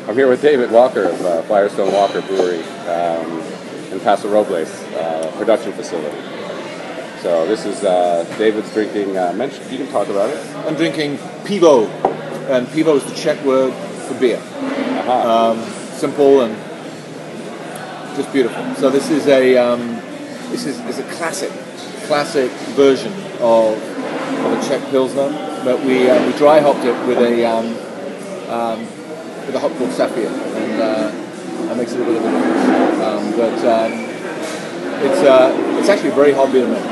I'm here with David Walker of Firestone Walker Brewery in Paso Robles production facility. So this is David's drinking. You can talk about it. I'm drinking pivo, and pivo is the Czech word for beer. Simple and just beautiful. So this is a classic version of a Czech Pilsner, but we dry hopped it with a hop called Sapphire, and that makes it a little bit different. It's actually a very hot beer to make.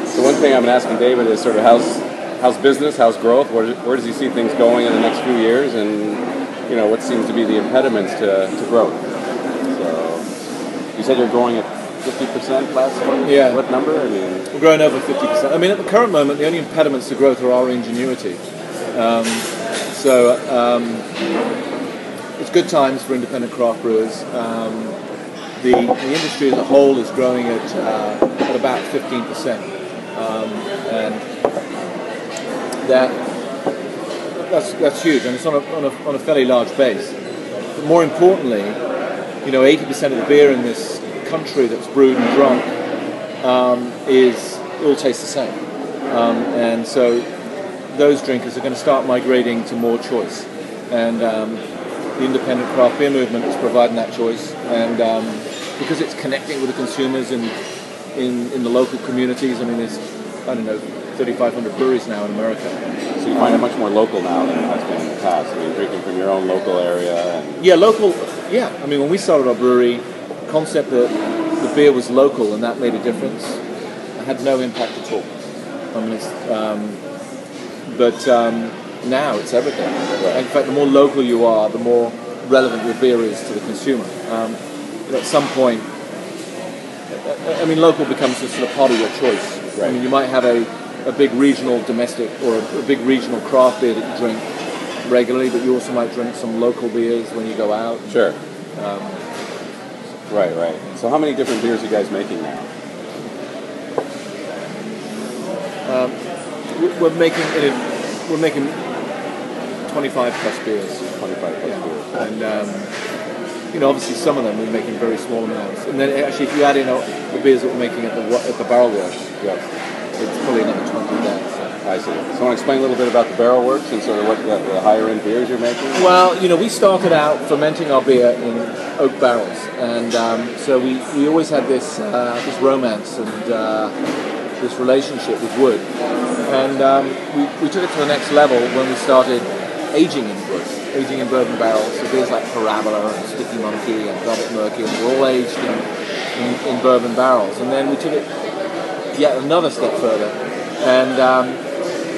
So one thing I'm asking David is sort of how's business, how's growth, where does he see things going in the next few years, and what seems to be the impediments to growth? So you said you're growing at 50% last quarter? Yeah. What number? We're growing over 50%. At the current moment, the only impediments to growth are our ingenuity. It's good times for independent craft brewers. The industry as a whole is growing at about 15%, and that's huge, and it's on a fairly large base. But more importantly, 80% of the beer in this country that's brewed and drunk all tastes the same, and so those drinkers are going to start migrating to more choice, and the independent craft beer movement is providing that choice, and because it's connecting with the consumers in the local communities. There's 3,500 breweries now in America. So you find it much more local now than it has been in the past. Drinking from your own local area. Local. Yeah, when we started our brewery, the concept that the beer was local and that made a difference, it had no impact at all. But now it's everything. Right. In fact, the more local you are, the more relevant your beer is to the consumer. At some point, local becomes a sort of part of your choice. Right. You might have a big regional domestic or a big regional craft beer that you drink regularly, but you also might drink some local beers when you go out. Sure. Right. So how many different beers are you guys making now? We're making 25 plus beers. 25 plus beers. And obviously some of them we're making very small amounts. And then actually, if you add in the beers that we're making at the barrel works, it's probably another 20 there. So. I see. So want to explain a little bit about the barrel works and sort of what the higher end beers you're making? Well, we started out fermenting our beer in oak barrels, and so we always had this romance and this relationship with wood, and we took it to the next level when we started aging in wood, aging in bourbon barrels. So beers like Parabola and Sticky Monkey and Velvet Murky were all aged in bourbon barrels, and then we took it yet another step further and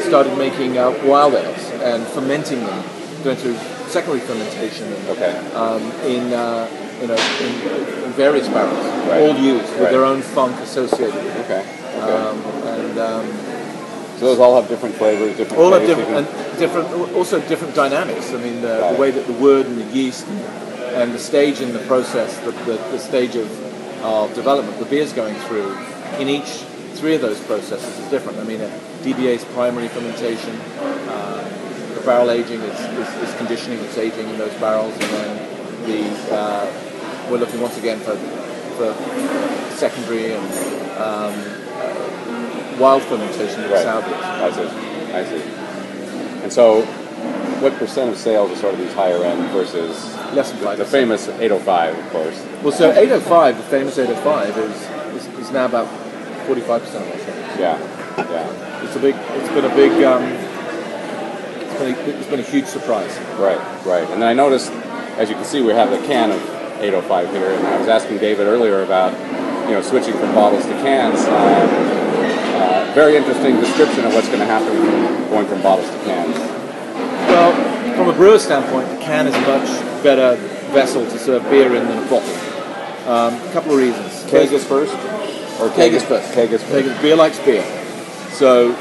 started making wild ales and fermenting them, going through secondary fermentation in various barrels, all used with their own funk associated with it. So those all have different flavors, different all tastes, have different dynamics. The way that the wood and the yeast and the stage in the process, the stage of development the beer's going through in each three of those processes is different. DBA is primary fermentation, the barrel aging is conditioning, it's aging in those barrels, and then we're looking once again for secondary and wild fermentation of sour beers. I see. And so, what percent of sales are sort of these higher end versus less than 5%? The famous 805, of course. Well, so 805, the famous 805, is now about 45% of our sales. Yeah. It's been a huge surprise. Right. And then I noticed, as you can see, we have the can of 805 here, and I was asking David earlier about switching from bottles to cans. Very interesting description of what's going to happen going from bottles to cans. Well, from a brewer's standpoint, the can is a much better vessel to serve beer in than a bottle. A couple of reasons. Keg is first? Or keg is first. Keg is first. Beer likes beer. So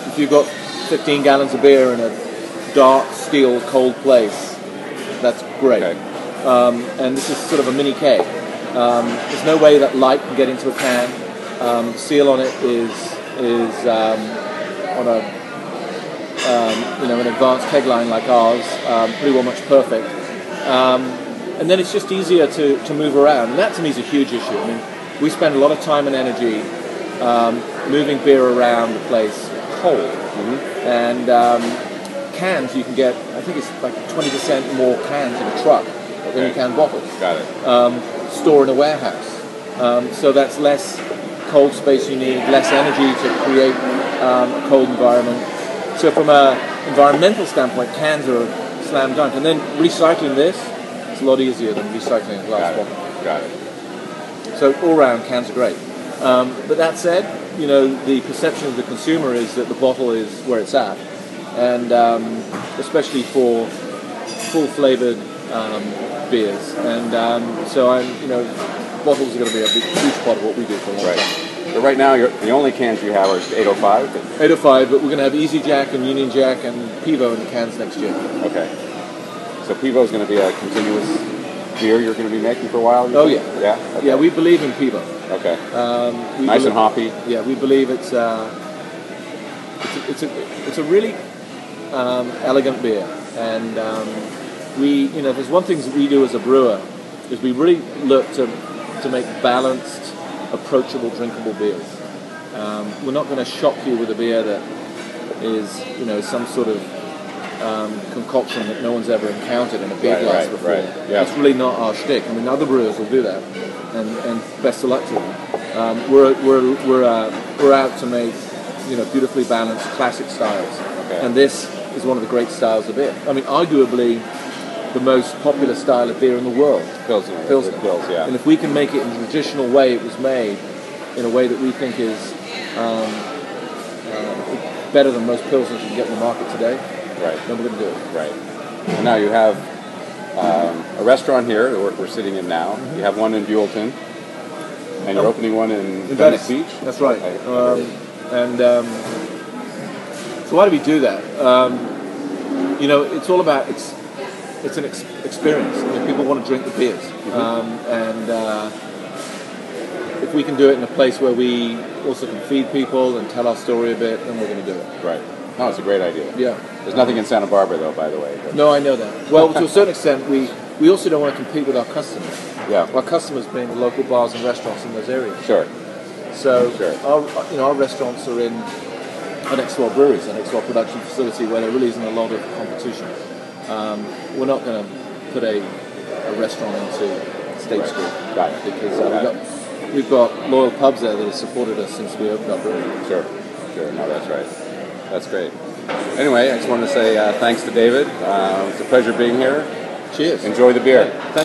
if you've got 15 gallons of beer in a dark, steel, cold place, that's great. Okay. And this is sort of a mini keg. There's no way that light can get into a can. The seal on it is on a an advanced keg line like ours, pretty well much perfect. And then it's just easier to move around. And that to me is a huge issue. I mean, we spend a lot of time and energy moving beer around the place cold. Mm-hmm. And cans, you can get, I think it's like 20% more cans in a truck than you can bottles. Got it. Store in a warehouse. So that's less cold space you need, less energy to create a cold environment. So from an environmental standpoint, cans are a slam dunk. And then recycling this, it's a lot easier than recycling a glass bottle. Got it. So all round, cans are great. But that said, the perception of the consumer is that the bottle is where it's at. And especially for full-flavored beers. And so bottles are going to be a huge part of what we do for a long time. So right now, the only cans you have are 805? 805, but we're going to have Easy Jack and Union Jack and Pivo in the cans next year. Okay. So Pivo is going to be a continuous beer you're going to be making for a while? Oh, yeah. Yeah? Okay. Yeah, we believe in Pivo. Okay. Nice and hoppy. Yeah, we believe it's a really elegant beer. And if there's one thing that we do as a brewer, is we really look to make balanced, approachable, drinkable beers. We're not going to shock you with a beer that is, some sort of concoction that no one's ever encountered in a beer glass before. Right. Yeah. That's really not our shtick. I mean, other brewers will do that, and best of luck to them. We're out to make, beautifully balanced classic styles, and this is one of the great styles of beer. I mean, arguably the most popular style of beer in the world. Pilsner. Pils, yeah. And if we can make it in the traditional way it was made, in a way that we think is better than most Pilsners you can get in the market today, then we're going to do it. Right. And now you have a restaurant here that we're sitting in now. Mm-hmm. You have one in Buellton, and you're opening one in Venice Beach. That's right. So why do we do that? It's all about it's an experience. People want to drink the beers, and if we can do it in a place where we also can feed people and tell our story a bit, then we're going to do it. Right. No, it's a great idea. Yeah. There's nothing in Santa Barbara, though, by the way. No, I know that. Well, to a certain extent, we also don't want to compete with our customers. Yeah. Our customers being the local bars and restaurants in those areas. Sure. So our restaurants are in an XWell Breweries, an XWell production facility where there really isn't a lot of competition. We're not going to put a restaurant into State Street. Got it. Because we've got loyal pubs there that have supported us since we opened up Brewery. Sure. No, that's right. That's great. Anyway, I just wanted to say thanks to David. It's a pleasure being here. Cheers. Enjoy the beer. Thank